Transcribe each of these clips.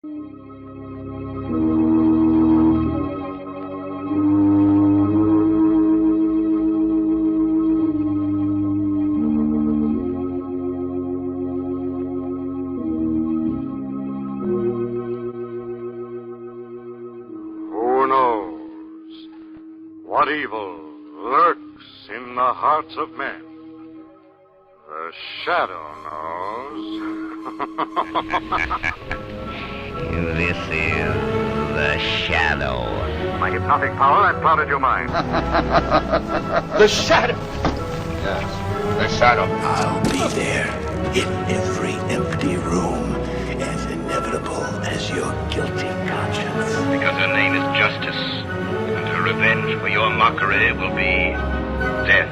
Who knows what evil lurks in the hearts of men? The Shadow knows. This is the Shadow. My hypnotic power has clouded your mind. The Shadow! Yes, the Shadow. I'll be there in every empty room, as inevitable as your guilty conscience. Because her name is Justice, and her revenge for your mockery will be death.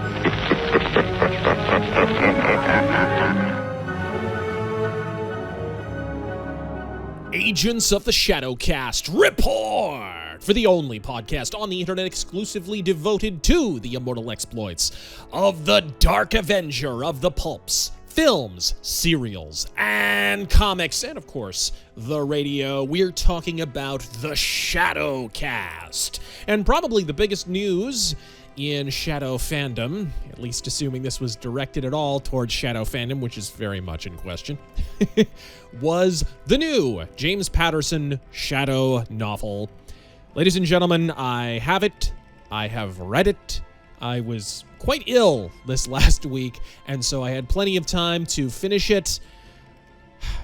Agents of the Shadowcast report for the only podcast on the internet exclusively devoted to the immortal exploits of the Dark Avenger of the pulps, films, serials, and comics, and of course, the radio. We're talking about the Shadowcast. And probably the biggest news in Shadow fandom, at least assuming this was directed at all towards Shadow fandom, which is very much in question, was the new James Patterson Shadow novel. Ladies and gentlemen, I have it. I have read it. I was quite ill this last week, and so I had plenty of time to finish it.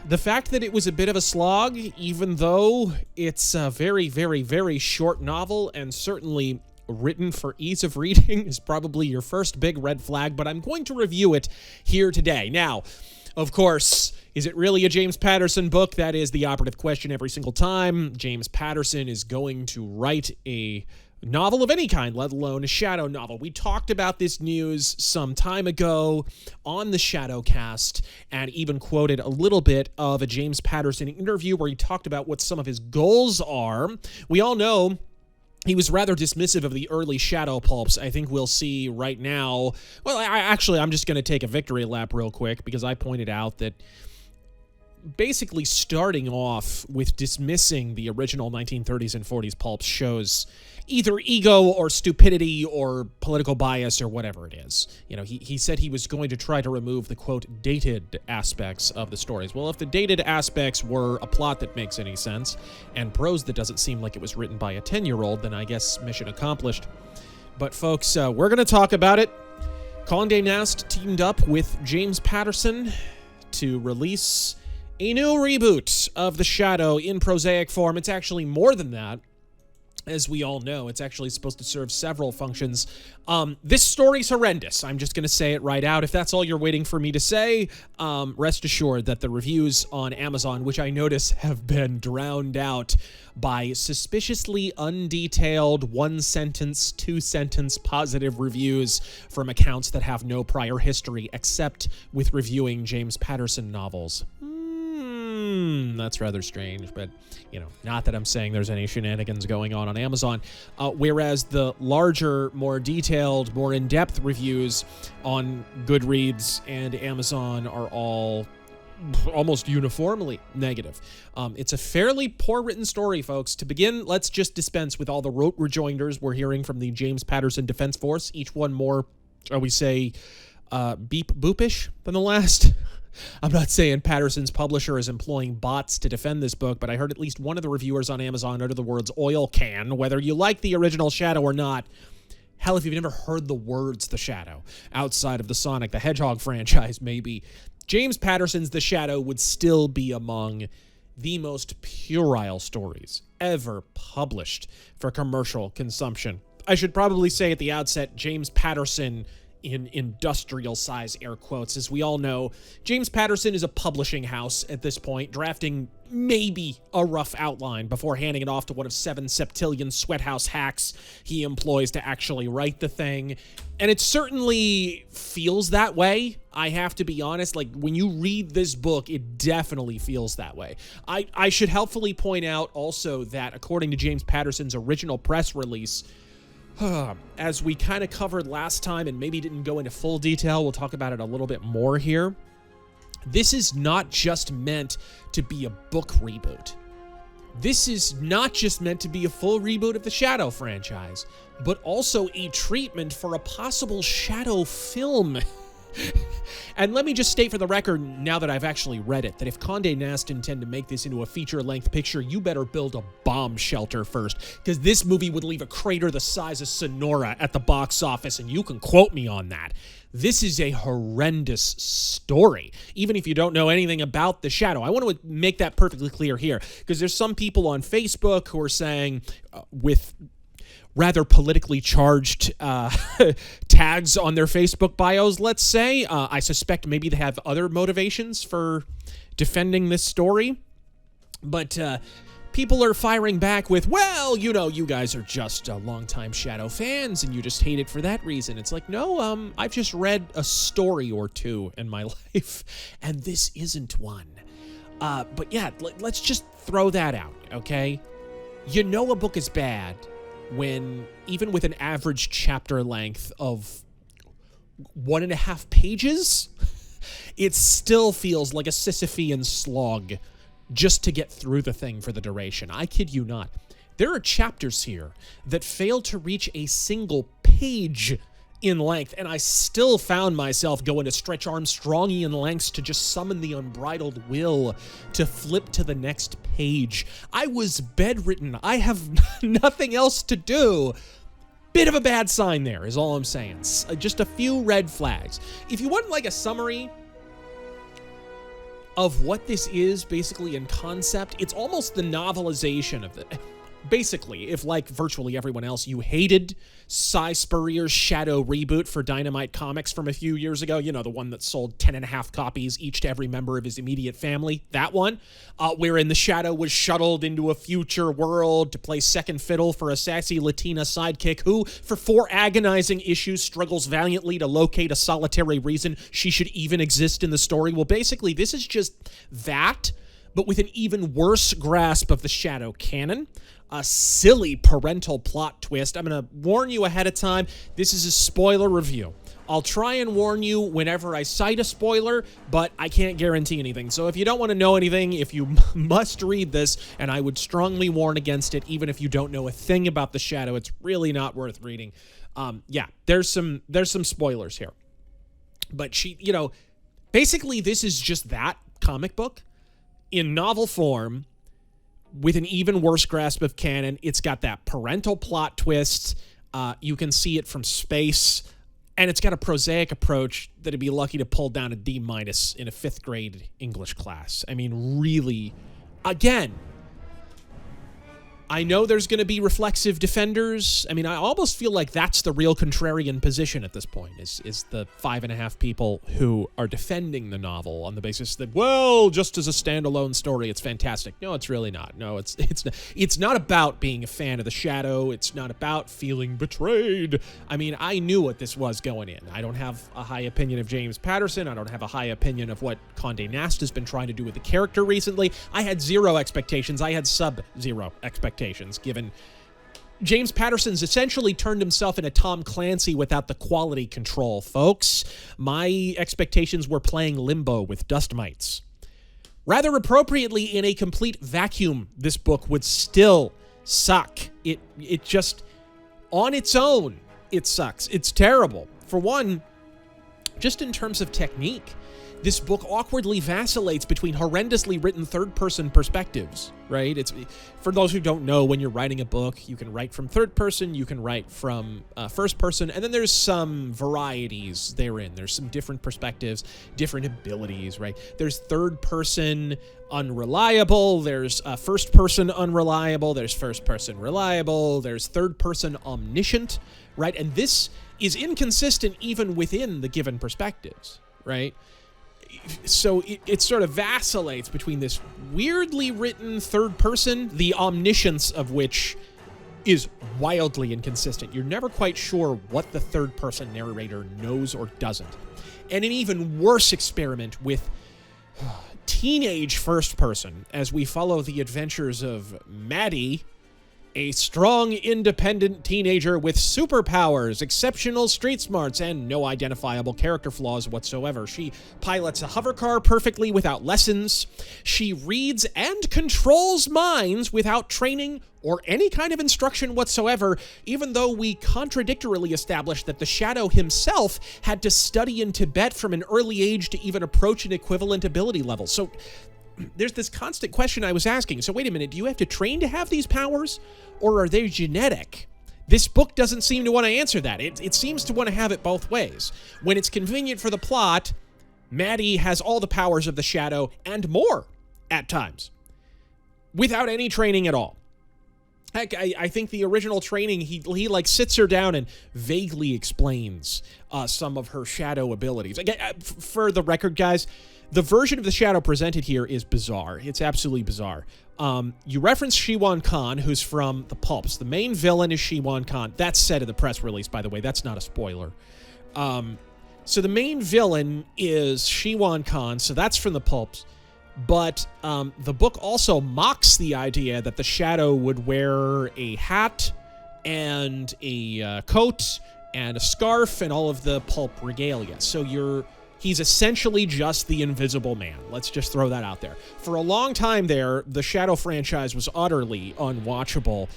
The fact that it was a bit of a slog, even though it's a very, very, very short novel and certainly written for ease of reading, is probably your first big red flag, but I'm going to review it here today. Now, of course, is it really a James Patterson book? That is the operative question every single time James Patterson is going to write a novel of any kind, let alone a Shadow novel. We talked about this news some time ago on the Shadowcast and even quoted a little bit of a James Patterson interview where he talked about what some of his goals are. We all know he was rather dismissive of the early Shadow pulps. I think we'll see right now. Well, I'm just going to take a victory lap real quick because I pointed out that basically starting off with dismissing the original 1930s and 40s pulps shows either ego or stupidity or political bias or whatever it is. You know, he said he was going to try to remove the, quote, dated aspects of the stories. Well, if the dated aspects were a plot that makes any sense and prose that doesn't seem like it was written by a 10-year-old, then I guess mission accomplished. But folks, we're going to talk about it. Condé Nast teamed up with James Patterson to release a new reboot of The Shadow in prosaic form. It's actually more than that. As we all know, it's actually supposed to serve several functions. This story's horrendous. I'm just going to say it right out. If that's all you're waiting for me to say, rest assured that the reviews on Amazon, which I notice have been drowned out by suspiciously undetailed one-sentence, two-sentence positive reviews from accounts that have no prior history except with reviewing James Patterson novels. That's rather strange, but, you know, not that I'm saying there's any shenanigans going on Amazon. Whereas the larger, more detailed, more in-depth reviews on Goodreads and Amazon are all almost uniformly negative. It's a fairly poor written story, folks. To begin, let's just dispense with all the rote rejoinders we're hearing from the James Patterson Defense Force, each one more, shall we say, beep-boopish than the last. I'm not saying Patterson's publisher is employing bots to defend this book, but I heard at least one of the reviewers on Amazon utter the words oil can, whether you like the original Shadow or not. Hell, if you've never heard the words The Shadow outside of the Sonic the Hedgehog franchise, maybe, James Patterson's The Shadow would still be among the most puerile stories ever published for commercial consumption. I should probably say at the outset, James Patterson in industrial size air quotes. As we all know, James Patterson is a publishing house at this point, drafting maybe a rough outline before handing it off to one of 7 septillion sweathouse hacks he employs to actually write the thing. And it certainly feels that way. I have to be honest, like when you read this book, it definitely feels that way. I should helpfully point out also that according to James Patterson's original press release, as we kind of covered last time and maybe didn't go into full detail, we'll talk about it a little bit more here. This is not just meant to be a book reboot. this is not just meant to be a full reboot of the Shadow franchise, but also a treatment for a possible Shadow film. And let me just state for the record, now that I've actually read it, that if Condé Nast intend to make this into a feature-length picture, you better build a bomb shelter first, because this movie would leave a crater the size of Sonora at the box office, and you can quote me on that. This is a horrendous story, even if you don't know anything about the Shadow. I want to make that perfectly clear here, because there's some people on Facebook who are saying, with rather politically charged tags on their Facebook bios, let's say. I suspect maybe they have other motivations for defending this story. But people are firing back with, well, you know, you guys are just longtime Shadow fans and you just hate it for that reason. It's like, no, I've just read a story or two in my life, and this isn't one. But yeah, let's just throw that out, okay? You know a book is bad when, even with an average chapter length of 1.5 pages, it still feels like a Sisyphean slog just to get through the thing for the duration. I kid you not. There are chapters here that fail to reach a single page in length, and I still found myself going to Stretch Armstrongian lengths to just summon the unbridled will to flip to the next page. I was bedridden. I have nothing else to do. Bit of a bad sign there is all I'm saying. Just a few red flags. If you want like a summary of what this is basically in concept, it's almost the novelization of the... Basically, if like virtually everyone else, you hated Cy Spurrier's Shadow Reboot for Dynamite Comics from a few years ago, you know, the one that sold 10.5 copies each to every member of his immediate family, that one, wherein the Shadow was shuttled into a future world to play second fiddle for a sassy Latina sidekick who, for 4 agonizing issues, struggles valiantly to locate a solitary reason she should even exist in the story. Well, basically, this is just that, but with an even worse grasp of the Shadow canon. A silly parental plot twist. I'm going to warn you ahead of time, this is a spoiler review. I'll try and warn you whenever I cite a spoiler, but I can't guarantee anything. So if you don't want to know anything, if you must read this, and I would strongly warn against it, even if you don't know a thing about the Shadow, it's really not worth reading. Yeah, there's some spoilers here. But basically this is just that comic book in novel form, with an even worse grasp of canon. It's got that parental plot twist. You can see it from space. And it's got a prosaic approach that it'd be lucky to pull down a D- in a 5th grade English class. I mean, really, again, I know there's going to be reflexive defenders. I mean, I almost feel like that's the real contrarian position at this point, is the 5.5 people who are defending the novel on the basis that, well, just as a standalone story, it's fantastic. No, it's really not. No, it's not about being a fan of the Shadow. It's not about feeling betrayed. I mean, I knew what this was going in. I don't have a high opinion of James Patterson. I don't have a high opinion of what Condé Nast has been trying to do with the character recently. I had 0 expectations. I had sub-0 expectations. Given James Patterson's essentially turned himself into Tom Clancy without the quality control, folks. My expectations were playing Limbo with dust mites. Rather appropriately, in a complete vacuum, this book would still suck. It just, on its own, it sucks. It's terrible. For one, just in terms of technique, this book awkwardly vacillates between horrendously written third-person perspectives, right? It's, for those who don't know, when you're writing a book, you can write from third person, you can write from first person, and then there's some varieties therein. There's some different perspectives, different abilities, right? There's third-person unreliable, there's first-person unreliable, there's first-person reliable, there's third-person omniscient, right? And this is inconsistent even within the given perspectives, right? So it sort of vacillates between this weirdly written third person, the omniscience of which is wildly inconsistent. You're never quite sure what the third person narrator knows or doesn't. And an even worse experiment with teenage first person as we follow the adventures of Maddie A strong, independent teenager with superpowers, exceptional street smarts, and no identifiable character flaws whatsoever. She pilots a hovercar perfectly without lessons. She reads and controls minds without training or any kind of instruction whatsoever, even though we contradictorily established that the Shadow himself had to study in Tibet from an early age to even approach an equivalent ability level. So there's this constant question I was asking. So wait a minute, do you have to train to have these powers, or are they genetic? This book doesn't seem to want to answer that. It seems to want to have it both ways. When it's convenient for the plot, Maddie has all the powers of the Shadow and more at times, without any training at all. Heck, I think the original training, he like sits her down and vaguely explains some of her Shadow abilities. Again, for the record, guys, the version of the Shadow presented here is bizarre. It's absolutely bizarre. You reference Shiwan Khan, who's from the pulps. The main villain is Shiwan Khan. That's said in the press release, by the way. That's not a spoiler. So the main villain is Shiwan Khan, so that's from the pulps. But the book also mocks the idea that the Shadow would wear a hat and a coat and a scarf and all of the pulp regalia. So he's essentially just the Invisible Man. Let's just throw that out there. For a long time there, the Shadow franchise was utterly unwatchable.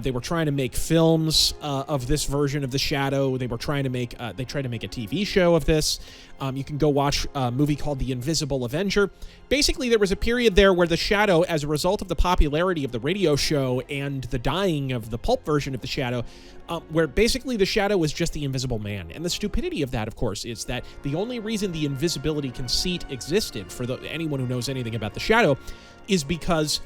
They were trying to make films of this version of the Shadow. They tried to make a TV show of this. You can go watch a movie called The Invisible Avenger. Basically, there was a period there where the Shadow, as a result of the popularity of the radio show and the dying of the pulp version of the Shadow, where basically the Shadow was just the Invisible Man. And the stupidity of that, of course, is that the only reason the invisibility conceit existed for anyone who knows anything about the Shadow is because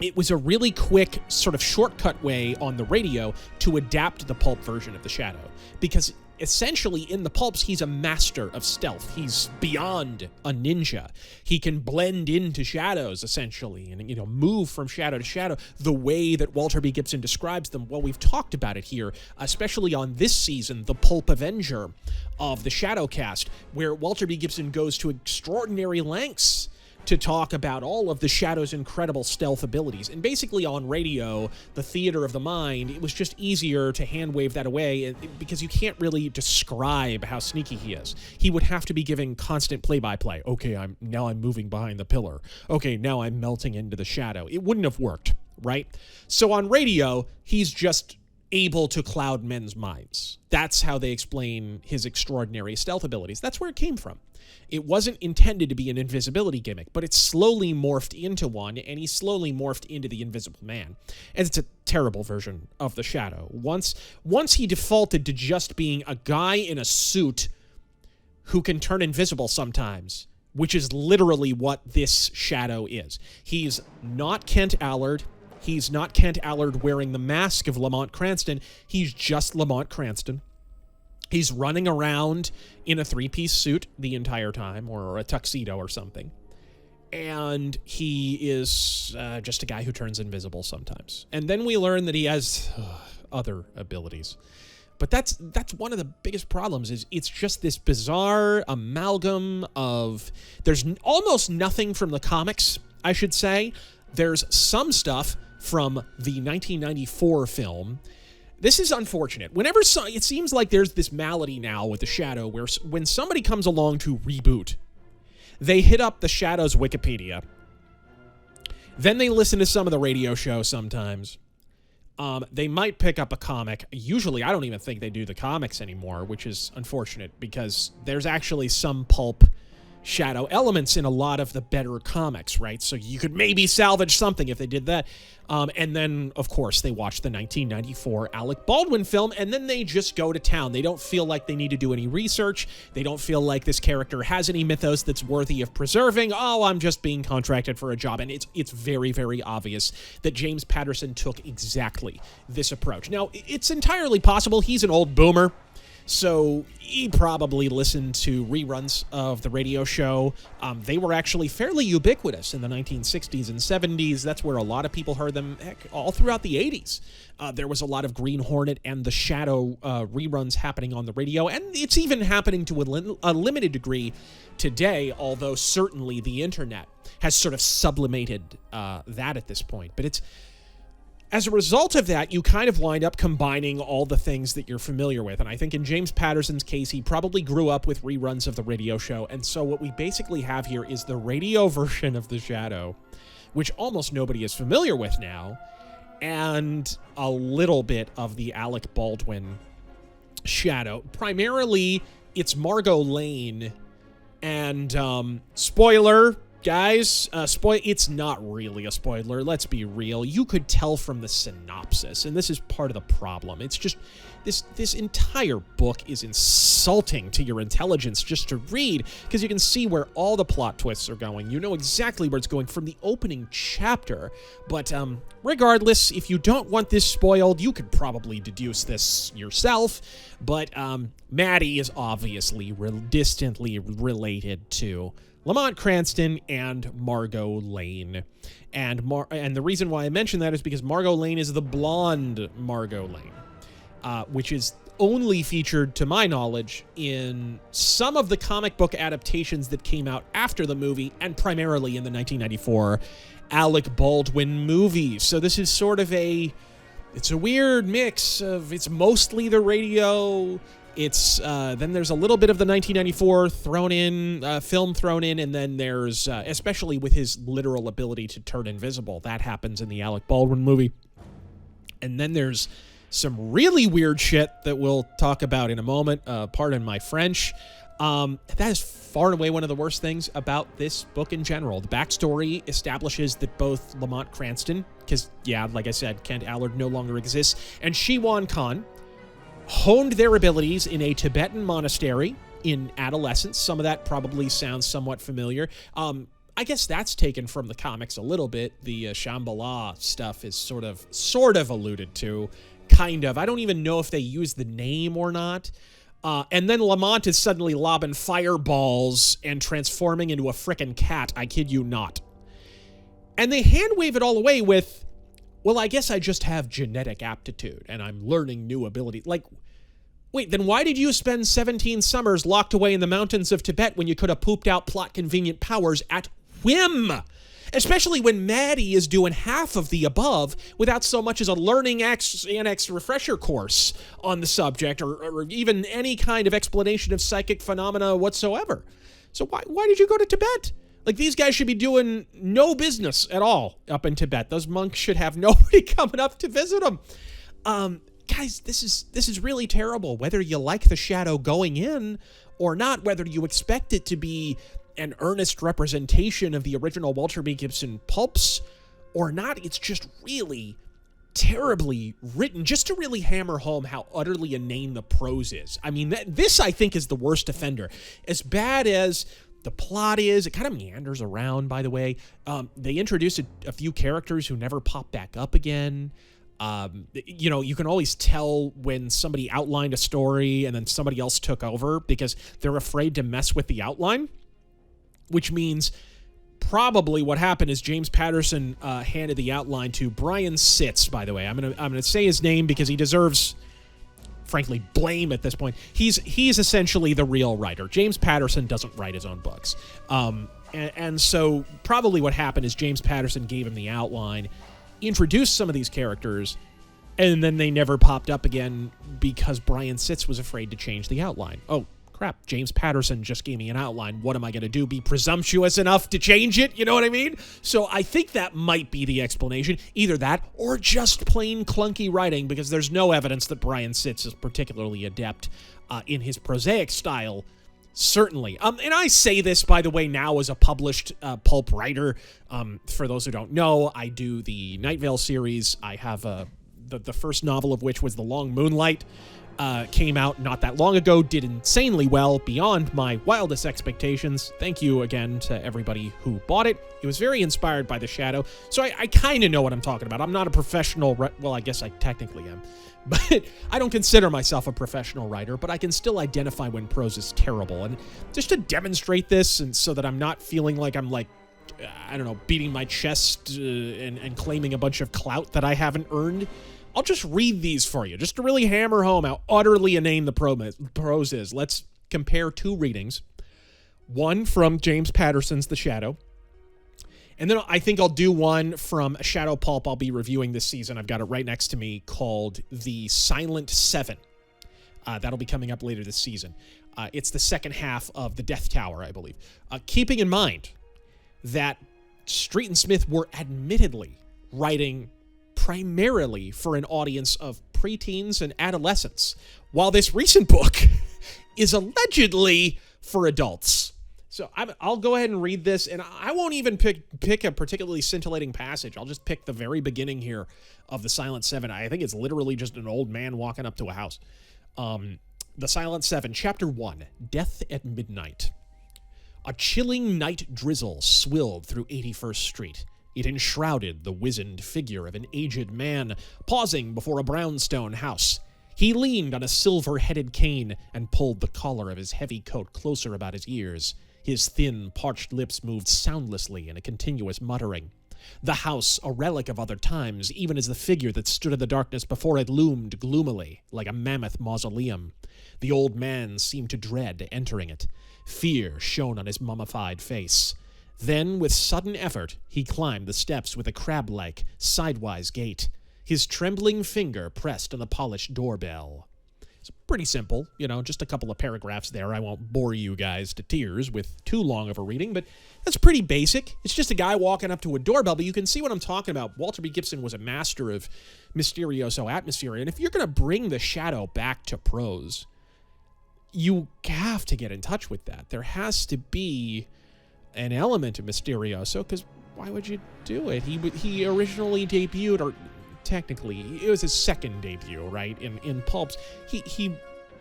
it was a really quick sort of shortcut way on the radio to adapt the pulp version of the Shadow. Because essentially in the pulps, he's a master of stealth. He's beyond a ninja. He can blend into shadows, essentially, and, move from shadow to shadow the way that Walter B. Gibson describes them. Well, we've talked about it here, especially on this season, the Pulp Avenger of the Shadowcast, where Walter B. Gibson goes to extraordinary lengths to talk about all of the Shadow's incredible stealth abilities. And basically on radio, the theater of the mind, it was just easier to hand-wave that away because you can't really describe how sneaky he is. He would have to be giving constant play-by-play. Okay, now I'm moving behind the pillar. Okay, now I'm melting into the shadow. It wouldn't have worked, right? So on radio, he's just able to cloud men's minds. That's how they explain his extraordinary stealth abilities. That's where it came from. It wasn't intended to be an invisibility gimmick, but it slowly morphed into one, and he slowly morphed into the Invisible Man. And it's a terrible version of the Shadow. Once he defaulted to just being a guy in a suit who can turn invisible sometimes, which is literally what this Shadow is. He's not Kent Allard. He's not Kent Allard wearing the mask of Lamont Cranston. He's just Lamont Cranston. He's running around in a three-piece suit the entire time, or a tuxedo or something. And he is just a guy who turns invisible sometimes. And then we learn that he has other abilities. But that's one of the biggest problems, is it's just this bizarre amalgam of... There's almost nothing from the comics, I should say. There's some stuff from the 1994 film. This is unfortunate. It seems like there's this malady now with the Shadow where when somebody comes along to reboot, they hit up the Shadow's Wikipedia. Then they listen to some of the radio show sometimes. They might pick up a comic. Usually, I don't even think they do the comics anymore, which is unfortunate because there's actually some pulp Shadow elements in a lot of the better comics, right? So you could maybe salvage something if they did that. And then, of course, they watch the 1994 Alec Baldwin film, and then they just go to town. They don't feel like they need to do any research. They don't feel like this character has any mythos that's worthy of preserving. Oh, I'm just being contracted for a job. And it's very, very obvious that James Patterson took exactly this approach. Now, it's entirely possible he's an old boomer. So he probably listened to reruns of the radio show. They were actually fairly ubiquitous in the 1960s and 70s. That's where a lot of people heard them. Heck, all throughout the 80s. There was a lot of Green Hornet and the Shadow reruns happening on the radio. And it's even happening to a limited degree today, although certainly the internet has sort of sublimated that at this point. But as a result of that, you kind of wind up combining all the things that you're familiar with. And I think in James Patterson's case, he probably grew up with reruns of the radio show. And so what we basically have here is the radio version of The Shadow, which almost nobody is familiar with now, and a little bit of the Alec Baldwin Shadow. Primarily, it's Margot Lane. And spoiler, guys, it's not really a spoiler. Let's be real. You could tell from the synopsis, and this is part of the problem. It's just this entire book is insulting to your intelligence just to read, because you can see where all the plot twists are going. You know exactly where it's going from the opening chapter. But regardless, if you don't want this spoiled, you could probably deduce this yourself. But Maddie is obviously distantly related to Lamont Cranston and Margot Lane. And the reason why I mention that is because Margot Lane is the blonde Margot Lane, which is only featured, to my knowledge, in some of the comic book adaptations that came out after the movie, and primarily in the 1994 Alec Baldwin movie. So this is sort of it's a weird mix of, it's mostly the radio, it's then there's a little bit of the 1994 film thrown in, and then there's especially with his literal ability to turn invisible, that happens in the Alec Baldwin movie. And then there's some really weird shit that we'll talk about in a moment. Pardon my French. That is far and away one of the worst things about this book in general. The backstory establishes that both Lamont Cranston, because, yeah, like I said, Kent Allard no longer exists, and Shiwan Khan honed their abilities in a Tibetan monastery in adolescence. Some of that probably sounds somewhat familiar. I guess that's taken from the comics a little bit. The Shambhala stuff is sort of alluded to. Kind of. I don't even know if they use the name or not. And then Lamont is suddenly lobbing fireballs and transforming into a frickin' cat. I kid you not. And they hand wave it all away with, well, I guess I just have genetic aptitude and I'm learning new abilities. Like, wait, then why did you spend 17 summers locked away in the mountains of Tibet when you could have pooped out plot-convenient powers at whim? Especially when Maddie is doing half of the above without so much as a learning annex refresher course on the subject, or even any kind of explanation of psychic phenomena whatsoever. So why did you go to Tibet? Like, these guys should be doing no business at all up in Tibet. Those monks should have nobody coming up to visit them. Guys, this is really terrible. Whether you like The Shadow going in or not, whether you expect it to be an earnest representation of the original Walter B. Gibson pulps or not, it's just really terribly written, just to really hammer home how utterly inane the prose is. I mean, this, I think, is the worst offender. As bad as the plot is, it kind of meanders around, by the way. They introduced a few characters who never pop back up again. You can always tell when somebody outlined a story and then somebody else took over because they're afraid to mess with the outline, which means probably what happened is James Patterson handed the outline to Brian Sitz, by the way. I'm gonna say his name because he deserves, frankly, blame at this point. He's essentially the real writer. James Patterson doesn't write his own books. And so probably what happened is James Patterson gave him the outline, introduced some of these characters, and then they never popped up again because Brian Sitz was afraid to change the outline. Oh, crap, James Patterson just gave me an outline. What am I going to do? Be presumptuous enough to change it? You know what I mean? So I think that might be the explanation. Either that or just plain clunky writing, because there's no evidence that Brian Sitz is particularly adept in his prosaic style, certainly. And I say this, by the way, now as a published pulp writer. For those who don't know, I do the Night Vale series. I have the first novel of which was The Long Moonlight. Came out not that long ago, did insanely well, beyond my wildest expectations. Thank you again to everybody who bought it. It was very inspired by The Shadow, so I kind of know what I'm talking about. I'm not a professional, well, I guess I technically am, but I don't consider myself a professional writer, but I can still identify when prose is terrible. And just to demonstrate this, and so that I'm not feeling like I'm like, I don't know, beating my chest and claiming a bunch of clout that I haven't earned, I'll just read these for you, just to really hammer home how utterly inane the prose is. Let's compare two readings. One from James Patterson's The Shadow, And then I think I'll do one from a Shadow Pulp I'll be reviewing this season. I've got it right next to me, called The Silent Seven. That'll be coming up later this season. It's the second half of The Death Tower, I believe. Keeping in mind that Street and Smith were admittedly writing primarily for an audience of preteens and adolescents, while this recent book is allegedly for adults. So I'll go ahead and read this, and I won't even pick a particularly scintillating passage. I'll just pick the very beginning here of The Silent Seven. I think it's literally just an old man walking up to a house. The Silent Seven, Chapter 1, Death at Midnight. A chilling night drizzle swilled through 81st Street. It enshrouded the wizened figure of an aged man pausing before a brownstone house. He leaned on a silver-headed cane and pulled the collar of his heavy coat closer about his ears. His thin, parched lips moved soundlessly in a continuous muttering. The house, a relic of other times, even as the figure that stood in the darkness before it loomed gloomily, like a mammoth mausoleum. The old man seemed to dread entering it. Fear shone on his mummified face. Then, with sudden effort, he climbed the steps with a crab-like, sidewise gait. His trembling finger pressed on the polished doorbell. It's pretty simple, just a couple of paragraphs there. I won't bore you guys to tears with too long of a reading, but that's pretty basic. It's just a guy walking up to a doorbell, but you can see what I'm talking about. Walter B. Gibson was a master of mysterioso atmosphere, and if you're going to bring the shadow back to prose, you have to get in touch with that. There has to be an element of mysterioso, because why would you do it? He originally debuted, or technically, it was his second debut, right, in pulps. He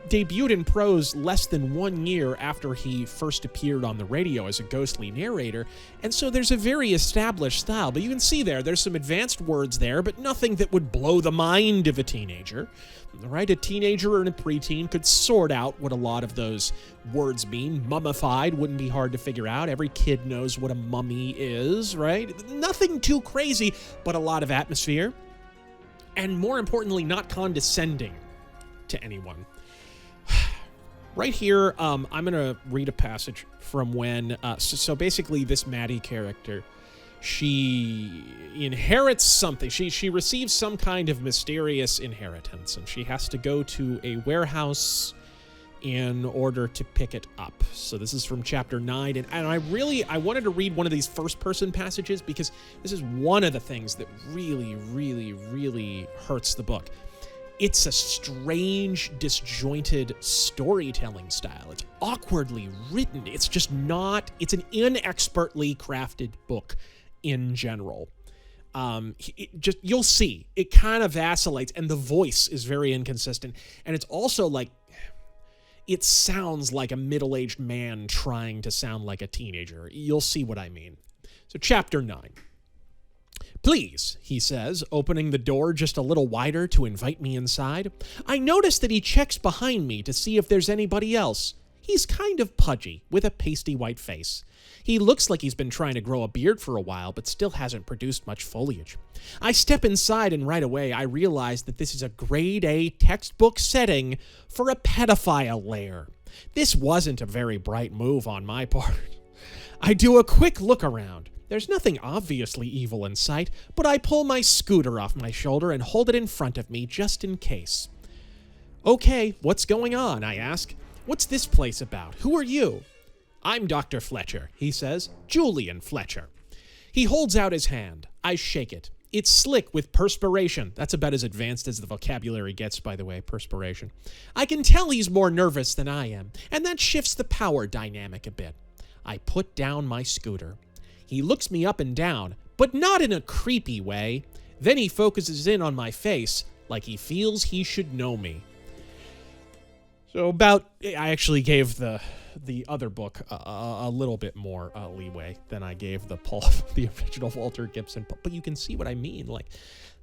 debuted in prose less than 1 year after he first appeared on the radio as a ghostly narrator, and so there's a very established style. But you can see there's some advanced words there, but nothing that would blow the mind of a teenager, right? A teenager and a preteen could sort out what a lot of those words mean. Mummified wouldn't be hard to figure out. Every kid knows what a mummy is, right? Nothing too crazy, but a lot of atmosphere. And more importantly, not condescending to anyone. Right here, I'm going to read a passage from when... So basically, this Maddie character, she inherits something. She receives some kind of mysterious inheritance, and she has to go to a warehouse in order to pick it up. So this is from chapter 9, and I wanted to read one of these first-person passages because this is one of the things that really, really, really hurts the book. It's a strange, disjointed storytelling style. It's awkwardly written. It's just not... It's an inexpertly crafted book in general. You'll see. It kind of vacillates, and the voice is very inconsistent. And it's also like... It sounds like a middle-aged man trying to sound like a teenager. You'll see what I mean. So, chapter 9. "Please," he says, opening the door just a little wider to invite me inside. I notice that he checks behind me to see if there's anybody else. He's kind of pudgy, with a pasty white face. He looks like he's been trying to grow a beard for a while, but still hasn't produced much foliage. I step inside, and right away I realize that this is a grade A textbook setting for a pedophile lair. This wasn't a very bright move on my part. I do a quick look around. There's nothing obviously evil in sight, but I pull my scooter off my shoulder and hold it in front of me just in case. "Okay, what's going on?" I ask. "What's this place about? Who are you?" "I'm Dr. Fletcher," he says. "Julian Fletcher." He holds out his hand. I shake it. It's slick with perspiration. That's about as advanced as the vocabulary gets, by the way, perspiration. I can tell he's more nervous than I am, and that shifts the power dynamic a bit. I put down my scooter. He looks me up and down, but not in a creepy way. Then he focuses in on my face, like he feels he should know me. So I actually gave the other book a little bit more leeway than I gave the original Walter Gibson. But you can see what I mean. Like,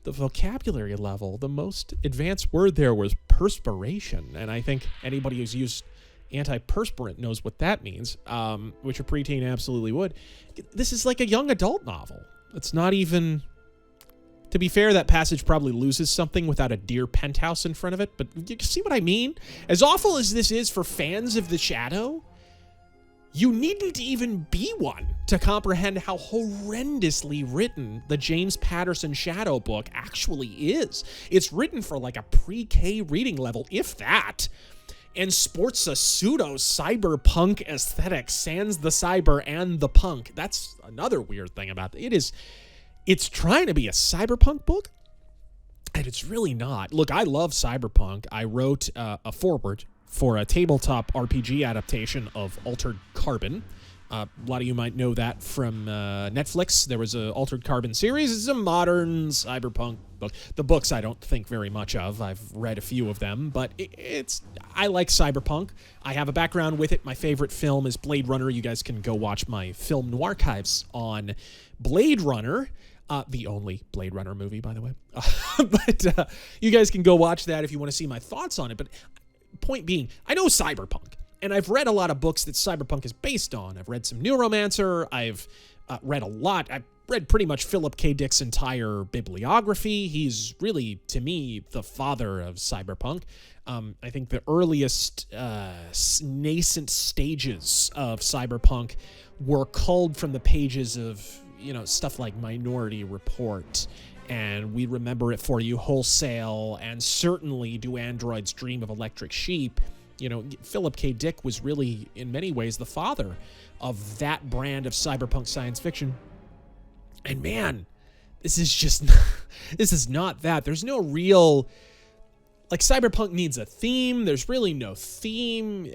the vocabulary level, the most advanced word there was perspiration. And I think anybody who's used antiperspirant knows what that means, which a preteen absolutely would. This is like a young adult novel. It's not even... To be fair, that passage probably loses something without a deer penthouse in front of it, but you see what I mean? As awful as this is for fans of The Shadow, You needn't even be one to comprehend how horrendously written the James Patterson Shadow book actually is. It's written for like a pre-K reading level, if that, and sports a pseudo-cyberpunk aesthetic, sans the cyber and the punk. That's another weird thing about it. It's trying to be a cyberpunk book, and it's really not. Look, I love cyberpunk. I wrote a foreword for a tabletop RPG adaptation of Altered Carbon. A lot of you might know that from Netflix. There was a Altered Carbon series. It's a modern cyberpunk book. The books I don't think very much of. I've read a few of them, but I like cyberpunk. I have a background with it. My favorite film is Blade Runner. You guys can go watch my film Noirchives on Blade Runner. The only Blade Runner movie, by the way. But you guys can go watch that if you want to see my thoughts on it. But point being, I know cyberpunk, and I've read a lot of books that cyberpunk is based on. I've read some Neuromancer. I've read a lot. I've read pretty much Philip K. Dick's entire bibliography. He's really, to me, the father of cyberpunk. I think the earliest nascent stages of cyberpunk were culled from the pages of, stuff like Minority Report, and We Remember It For You Wholesale, and certainly Do Androids Dream of Electric Sheep. Philip K. Dick was really, in many ways, the father of that brand of cyberpunk science fiction. And man, this is not that. There's no real, cyberpunk needs a theme. There's really no theme.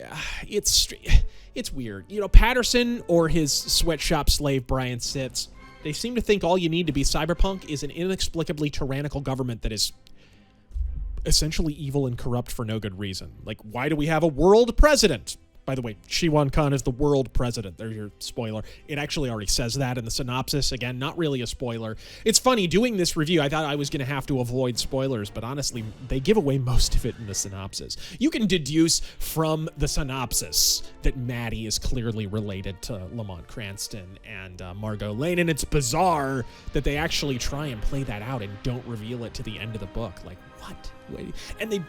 It's weird. Patterson or his sweatshop slave Brian Sitz, they seem to think all you need to be cyberpunk is an inexplicably tyrannical government that is essentially evil and corrupt for no good reason. Why do we have a world president? By the way, Shiwan Khan is the world president. There's your spoiler. It actually already says that in the synopsis. Again, not really a spoiler. It's funny, doing this review, I thought I was going to have to avoid spoilers, but honestly, they give away most of it in the synopsis. You can deduce from the synopsis that Maddie is clearly related to Lamont Cranston and Margot Lane, and it's bizarre that they actually try and play that out and don't reveal it to the end of the book. What? And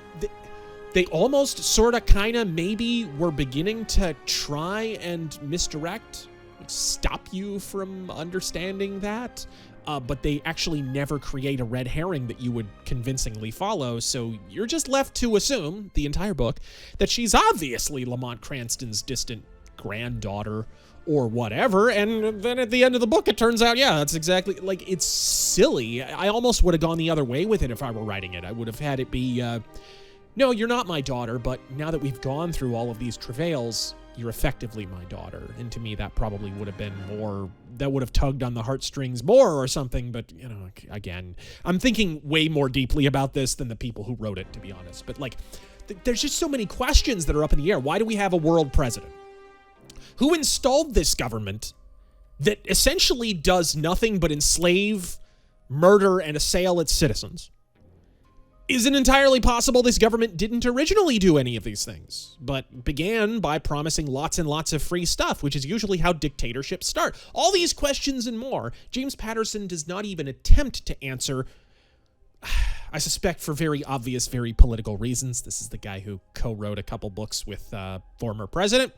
they almost sort of kind of maybe were beginning to try and misdirect, stop you from understanding that, but they actually never create a red herring that you would convincingly follow, so you're just left to assume, the entire book, that she's obviously Lamont Cranston's distant granddaughter or whatever, and then at the end of the book it turns out, yeah, that's exactly, it's silly. I almost would have gone the other way with it if I were writing it. I would have had it be, no, you're not my daughter, but now that we've gone through all of these travails, you're effectively my daughter. And to me, that probably would have been more, that would have tugged on the heartstrings more or something. But, again, I'm thinking way more deeply about this than the people who wrote it, to be honest. But, there's just so many questions that are up in the air. Why do we have a world president? Who installed this government that essentially does nothing but enslave, murder, and assail its citizens? Is it entirely possible this government didn't originally do any of these things, but began by promising lots and lots of free stuff, which is usually how dictatorships start? All these questions and more, James Patterson does not even attempt to answer, I suspect for very obvious, very political reasons. This is the guy who co-wrote a couple books with former president,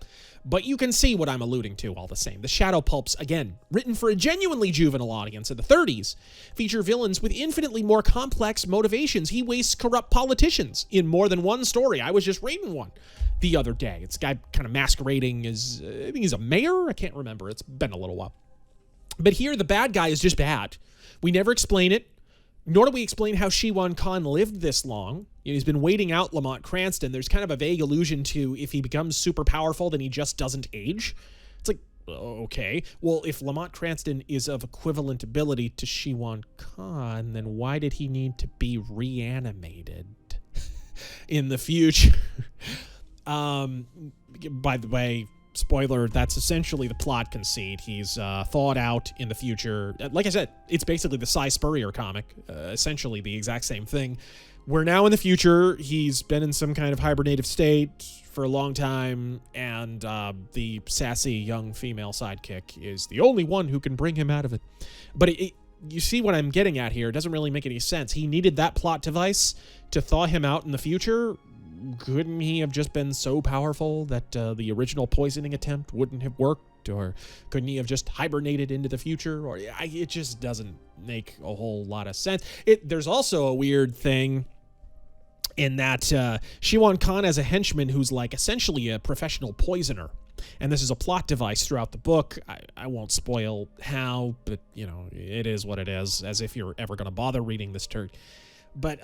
but you can see what I'm alluding to all the same. The Shadow Pulps, again, written for a genuinely juvenile audience in the 30s, feature villains with infinitely more complex motivations. He wastes corrupt politicians in more than one story. I was just reading one the other day. It's a guy kind of masquerading as, I think he's a mayor? I can't remember. It's been a little while. But here, the bad guy is just bad. We never explain it. Nor do we explain how Shiwan Khan lived this long. He's been waiting out Lamont Cranston. There's kind of a vague allusion to if he becomes super powerful, then he just doesn't age. It's okay. Well, if Lamont Cranston is of equivalent ability to Shiwan Khan, then why did he need to be reanimated in the future? By the way, spoiler, that's essentially the plot conceit. He's thawed out in the future. Like I said, it's basically the Cy Spurrier comic, essentially the exact same thing. We're now in the future. He's been in some kind of hibernative state for a long time, and the sassy young female sidekick is the only one who can bring him out of it. But you see what I'm getting at here. It doesn't really make any sense. He needed that plot device to thaw him out in the future. couldn't he have just been so powerful that the original poisoning attempt wouldn't have worked? Or couldn't he have just hibernated into the future? Or it just doesn't make a whole lot of sense. There's also a weird thing in that Shiwan Khan has a henchman who's like essentially a professional poisoner. And this is a plot device throughout the book. I won't spoil how, but, you know, it is what it is, as if you're ever going to bother reading this turd. But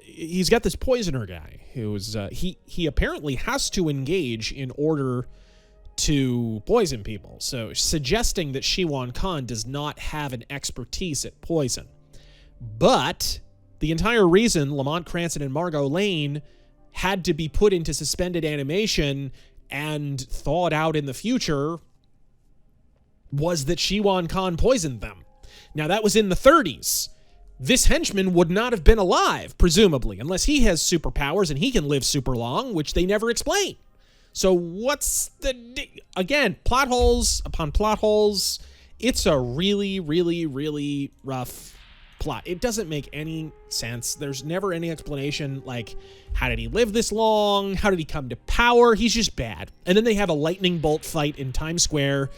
he's got this poisoner guy who's, he apparently has to engage in order to poison people. So suggesting that Shiwan Khan does not have an expertise at poison. But the entire reason Lamont Cranston and Margot Lane had to be put into suspended animation and thawed out in the future was that Shiwan Khan poisoned them. Now, that was in the 30s. This henchman would not have been alive, presumably, unless he has superpowers and he can live super long, which they never explain. So what's again, plot holes upon plot holes. It's a really, really, really rough plot. It doesn't make any sense. There's never any explanation, like, how did he live this long? How did he come to power? He's just bad. And then they have a lightning bolt fight in Times Square.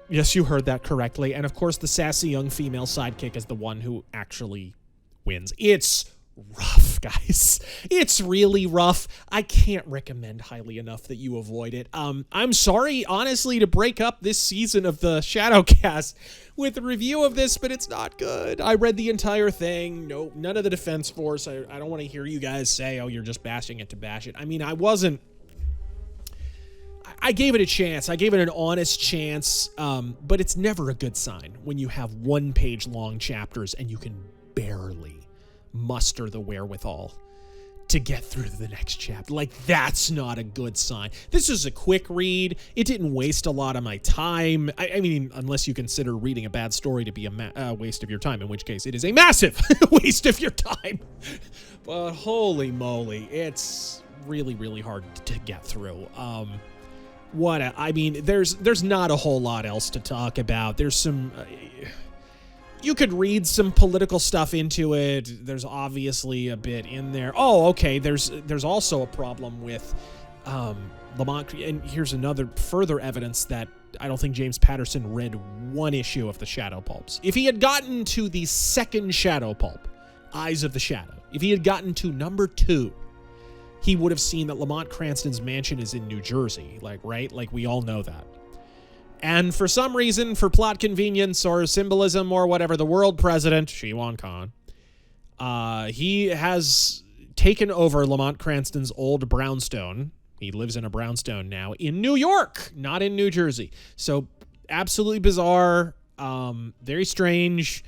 Yes, you heard that correctly. And of course, the sassy young female sidekick is the one who actually wins. It's rough, guys. It's really rough. I can't recommend highly enough that you avoid it. I'm sorry, honestly, to break up this season of the Shadowcast with a review of this, but it's not good. I read the entire thing. No, none of the Defense Force. I don't want to hear you guys say, oh, you're just bashing it to bash it. I mean, I wasn't. I gave it a chance. I gave it an honest chance, but it's never a good sign when you have one-page long chapters and you can barely muster the wherewithal to get through to the next chapter. Like, that's not a good sign. This is a quick read. It didn't waste a lot of my time. I mean, unless you consider reading a bad story to be a waste of your time, in which case it is a massive waste of your time. But holy moly, it's really, really hard to get through. I mean, there's not a whole lot else to talk about. There's some... you could read some political stuff into it. There's obviously a bit in there. Oh, okay. There's also a problem with Lamont, and here's another further evidence that I don't think James Patterson read one issue of the Shadow Pulps. If he had gotten to the second Shadow Pulp, Eyes of the Shadow, if he had gotten to number 2, he would have seen that Lamont Cranston's mansion is in New Jersey, right? Like, we all know that. And for some reason, for plot convenience or symbolism or whatever, the world president, Shiwan Khan, he has taken over Lamont Cranston's old brownstone. He lives in a brownstone now in New York, not in New Jersey. So absolutely bizarre, very strange,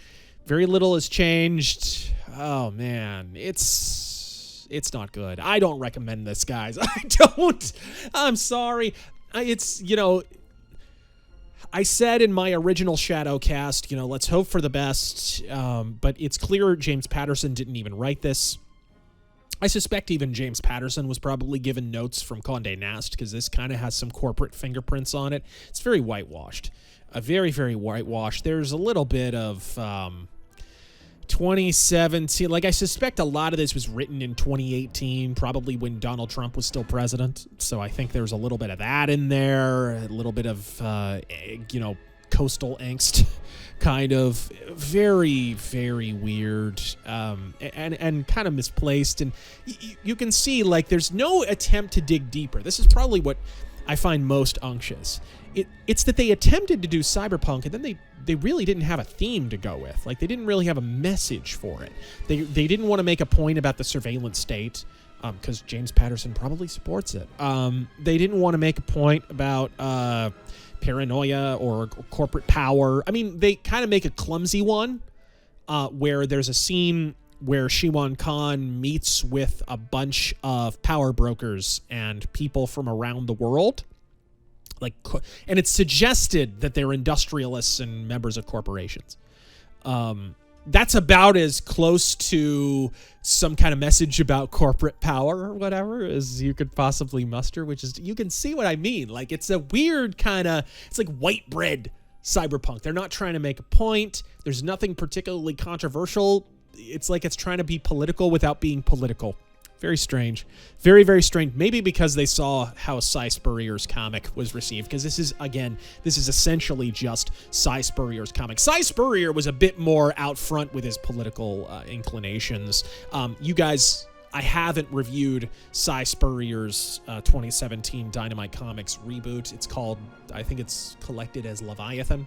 very little has changed. Oh, man, it's not good. I don't recommend this, guys. I don't. I'm sorry. It's, you know... I said in my original Shadowcast, you know, let's hope for the best, but it's clear James Patterson didn't even write this. I suspect even James Patterson was probably given notes from Condé Nast, because this kind of has some corporate fingerprints on it. It's very whitewashed. Very, very whitewashed. There's a little bit of 2017. Like, I suspect a lot of this was written in 2018, probably when Donald Trump was still president. So I think there's a little bit of that in there, a little bit of, coastal angst, kind of very, very weird, and kind of misplaced. And you can see, like, there's no attempt to dig deeper. This is probably what I find most unctuous. It's that they attempted to do cyberpunk, and then they really didn't have a theme to go with. Like, they didn't really have a message for it. They didn't want to make a point about the surveillance state, because James Patterson probably supports it. They didn't want to make a point about paranoia or corporate power. I mean, they kind of make a clumsy one, where there's a scene where Shiwan Khan meets with a bunch of power brokers and people from around the world. And it's suggested that they're industrialists and members of corporations. That's about as close to some kind of message about corporate power or whatever as you could possibly muster, which is, you can see what I mean. Like, it's a weird kind of, it's like white bread cyberpunk. They're not trying to make a point. There's nothing particularly controversial. It's like it's trying to be political without being political. Very strange. Very, very strange. Maybe because they saw how Cy Spurrier's comic was received, because this is essentially just Cy Spurrier's comic. Cy Spurrier was a bit more out front with his political inclinations. You guys, I haven't reviewed Cy Spurrier's 2017 Dynamite Comics reboot. It's called, I think it's collected as Leviathan.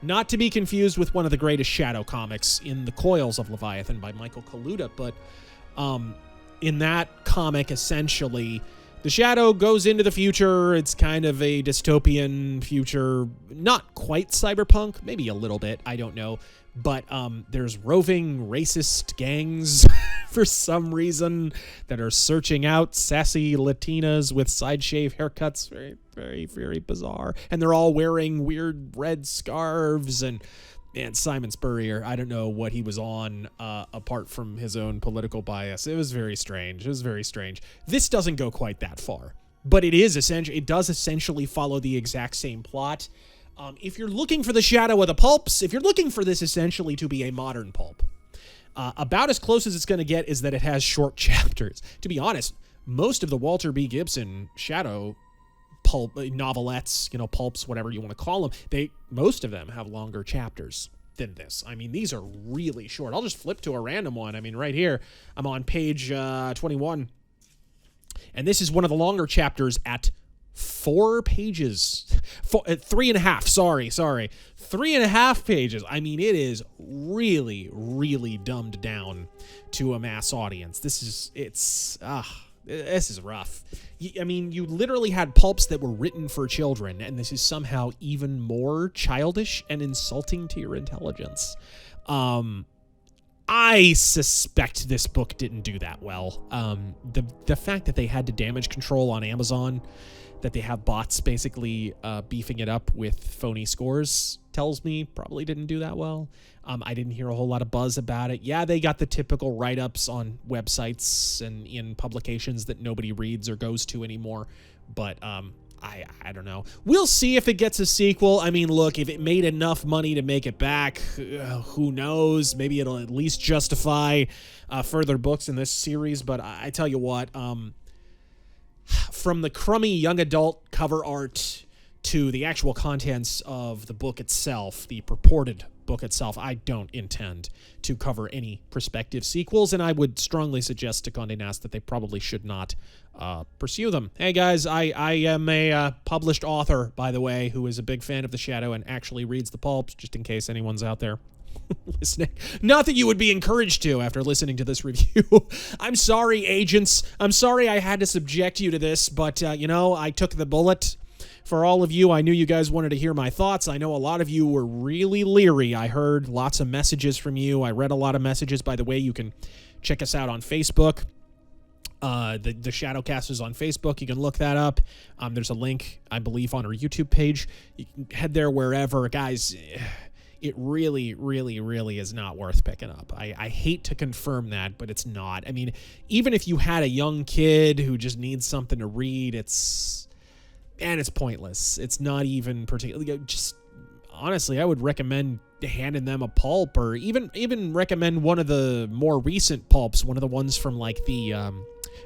Not to be confused with one of the greatest Shadow comics, In the Coils of Leviathan by Michael Kaluta, but in that comic, essentially, the Shadow goes into the future. It's kind of a dystopian future, not quite cyberpunk, maybe a little bit, I don't know. But there's roving racist gangs for some reason that are searching out sassy Latinas with side shave haircuts. Very, very, very bizarre. And they're all wearing weird red scarves. And man, Simon Spurrier, I don't know what he was on apart from his own political bias. It was very strange. It was very strange. This doesn't go quite that far, but it does essentially follow the exact same plot. If you're looking for the Shadow of the pulps, if you're looking for this essentially to be a modern pulp, about as close as it's going to get is that it has short chapters. To be honest, most of the Walter B. Gibson Shadow pulp novelettes, pulps, whatever you want to call them, most of them have longer chapters than this. I mean, these are really short. I'll just flip to a random one. I mean, right here, I'm on page 21, and this is one of the longer chapters at 4 pages. 3.5. Sorry. 3.5 pages. I mean, it is really, really dumbed down to a mass audience. This is rough. I mean, you literally had pulps that were written for children, and this is somehow even more childish and insulting to your intelligence. I suspect this book didn't do that well. The fact that they had to damage control on Amazon, that they have bots basically beefing it up with phony scores, tells me probably didn't do that well. I didn't hear a whole lot of buzz about it. Yeah, they got the typical write-ups on websites and in publications that nobody reads or goes to anymore, but I don't know. We'll see if it gets a sequel. I mean, look, if it made enough money to make it back, who knows? Maybe it'll at least justify further books in this series, but I tell you what, from the crummy young adult cover art to the actual contents of the book itself, the purported book itself, I don't intend to cover any prospective sequels, and I would strongly suggest to Condé Nast that they probably should not pursue them. Hey guys, I am a published author, by the way, who is a big fan of The Shadow and actually reads the pulps, just in case anyone's out there listening. Not that you would be encouraged to after listening to this review. I'm sorry, agents. I'm sorry I had to subject you to this, but, I took the bullet. For all of you, I knew you guys wanted to hear my thoughts. I know a lot of you were really leery. I heard lots of messages from you. I read a lot of messages. By the way, you can check us out on Facebook. The Shadowcast is on Facebook. You can look that up. There's a link, I believe, on our YouTube page. You can head there wherever. Guys, it really, really, really is not worth picking up. I hate to confirm that, but it's not. I mean, even if you had a young kid who just needs something to read, it's pointless. It's not even particularly, just honestly, I would recommend handing them a pulp, or even recommend one of the more recent pulps, one of the ones from like the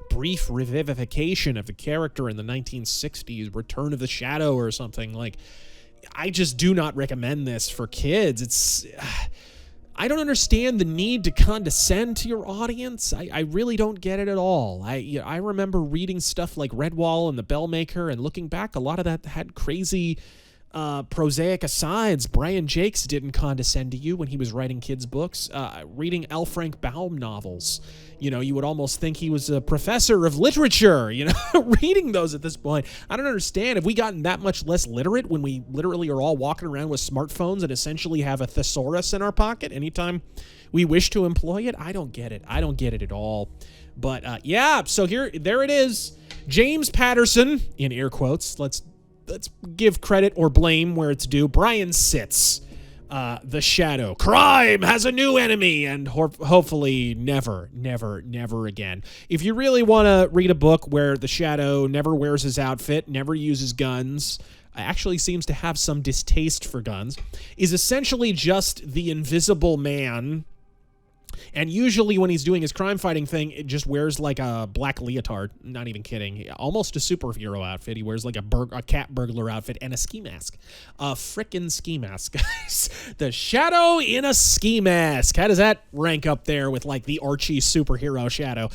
brief revivification of the character in the 1960s, Return of the Shadow or something. Like, I just do not recommend this for kids. I don't understand the need to condescend to your audience. I really don't get it at all. I remember reading stuff like Redwall and the Bellmaker, and looking back, a lot of that had crazy prosaic asides. Brian Jakes didn't condescend to you when he was writing kids' books. Reading L. Frank Baum novels, you would almost think he was a professor of literature, reading those at this point. I don't understand. Have we gotten that much less literate when we literally are all walking around with smartphones and essentially have a thesaurus in our pocket anytime we wish to employ it? I don't get it. I don't get it at all. But so there it is. James Patterson, in air quotes. Let's give credit or blame where it's due. Brian Sitz, The Shadow. Crime has a new enemy, and hopefully never again. If you really want to read a book where the Shadow never wears his outfit, never uses guns, actually seems to have some distaste for guns, is essentially just the Invisible Man And usually when he's doing his crime fighting thing, it just wears like a black leotard. Not even kidding. Almost a superhero outfit. He wears like a cat burglar outfit and a ski mask. A frickin' ski mask, guys. The Shadow in a ski mask. How does that rank up there with like the Archie superhero Shadow?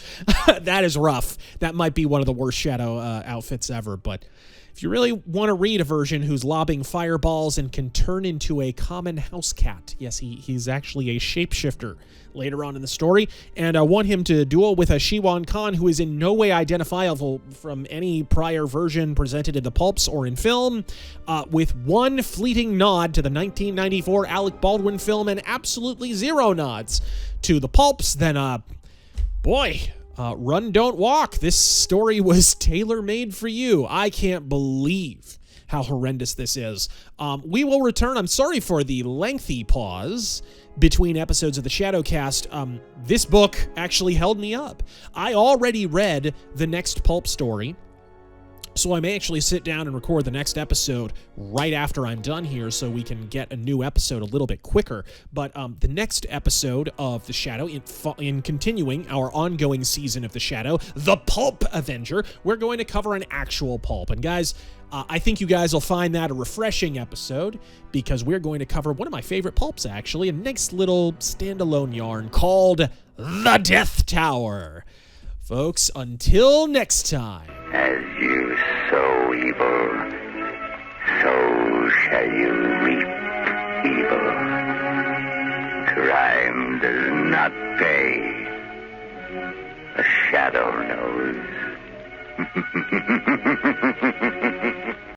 That is rough. That might be one of the worst Shadow outfits ever, but if you really want to read a version who's lobbing fireballs and can turn into a common house cat, yes, he's actually a shapeshifter later on in the story, and I want him to duel with a Shiwan Khan who is in no way identifiable from any prior version presented in the pulps or in film, with one fleeting nod to the 1994 Alec Baldwin film and absolutely zero nods to the pulps, then, boy... run, don't walk. This story was tailor-made for you. I can't believe how horrendous this is. We will return. I'm sorry for the lengthy pause between episodes of the Shadowcast. This book actually held me up. I already read the next pulp story, so I may actually sit down and record the next episode right after I'm done here so we can get a new episode a little bit quicker. But the next episode of The Shadow, in continuing our ongoing season of The Shadow, The Pulp Avenger, we're going to cover an actual pulp. And guys, I think you guys will find that a refreshing episode because we're going to cover one of my favorite pulps, actually, a nice little standalone yarn called The Death Tower. Folks, until next time. As you sow evil, so shall you reap evil. Crime does not pay. The Shadow knows.